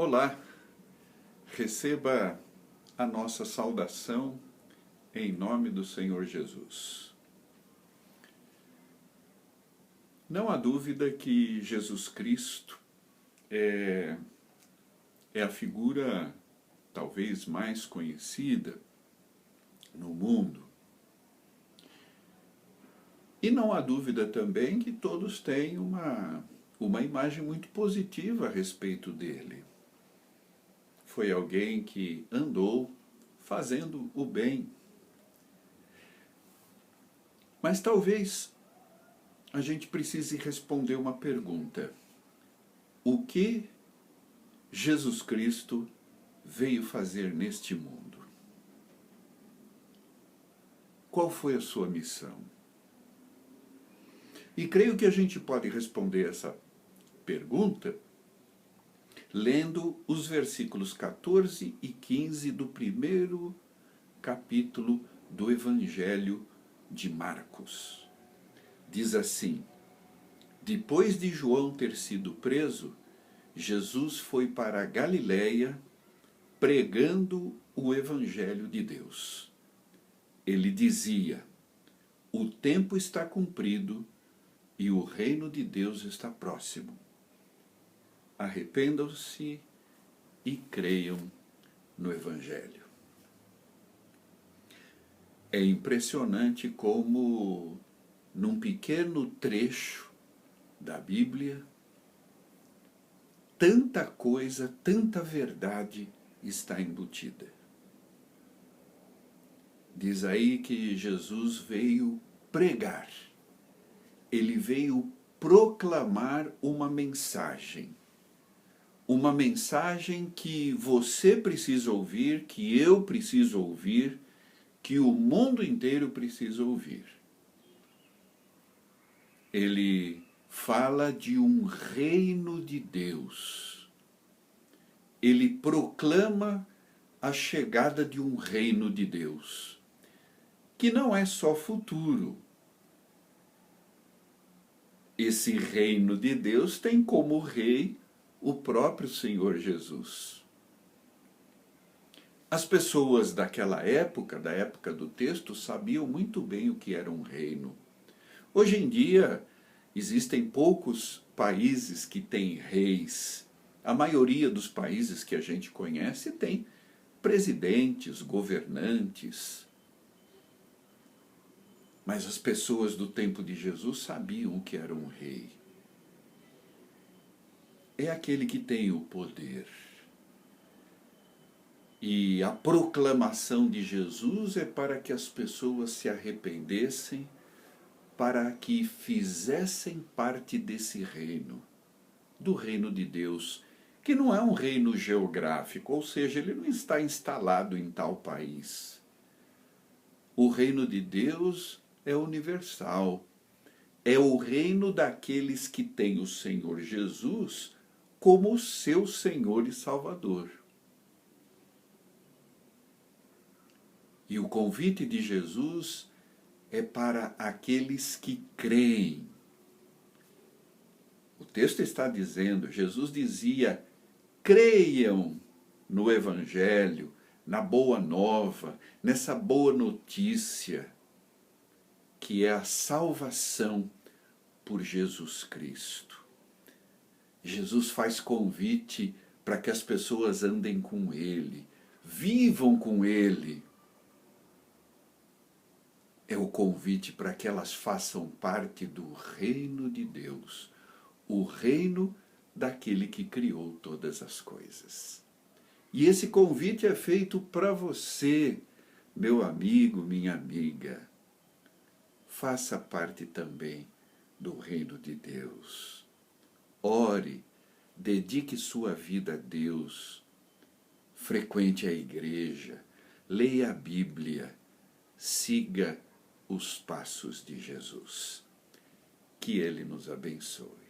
Olá, receba a nossa saudação em nome do Senhor Jesus. Não há dúvida que Jesus Cristo é a figura talvez mais conhecida no mundo. E não há dúvida também que todos têm uma imagem muito positiva a respeito dele. Foi alguém que andou fazendo o bem. Mas talvez a gente precise responder uma pergunta. O que Jesus Cristo veio fazer neste mundo? Qual foi a sua missão? E creio que a gente pode responder essa pergunta lendo os versículos 14 e 15 do primeiro capítulo do Evangelho de Marcos. Diz assim: depois de João ter sido preso, Jesus foi para a Galiléia pregando o Evangelho de Deus. Ele dizia: o tempo está cumprido e o reino de Deus está próximo. Arrependam-se e creiam no Evangelho. É impressionante como, num pequeno trecho da Bíblia, tanta coisa, tanta verdade está embutida. Diz aí que Jesus veio pregar, ele veio proclamar uma mensagem que você precisa ouvir, que eu preciso ouvir, que o mundo inteiro precisa ouvir. Ele fala de um reino de Deus. Ele proclama a chegada de um reino de Deus, que não é só futuro. Esse reino de Deus tem como rei o próprio Senhor Jesus. As pessoas daquela época, da época do texto, sabiam muito bem o que era um reino. Hoje em dia, existem poucos países que têm reis. A maioria dos países que a gente conhece tem presidentes, governantes. Mas as pessoas do tempo de Jesus sabiam o que era um rei. É aquele que tem o poder. E a proclamação de Jesus é para que as pessoas se arrependessem, para que fizessem parte desse reino, do reino de Deus, que não é um reino geográfico, ou seja, ele não está instalado em tal país. O reino de Deus é universal, é o reino daqueles que têm o Senhor Jesus como seu Senhor e Salvador. E o convite de Jesus é para aqueles que creem. O texto está dizendo, Jesus dizia, creiam no Evangelho, na boa nova, nessa boa notícia, que é a salvação por Jesus Cristo. Jesus faz convite para que as pessoas andem com Ele, vivam com Ele. É o convite para que elas façam parte do reino de Deus, o reino daquele que criou todas as coisas. E esse convite é feito para você, meu amigo, minha amiga. Faça parte também do reino de Deus. Ore, dedique sua vida a Deus, frequente a igreja, leia a Bíblia, siga os passos de Jesus. Que Ele nos abençoe.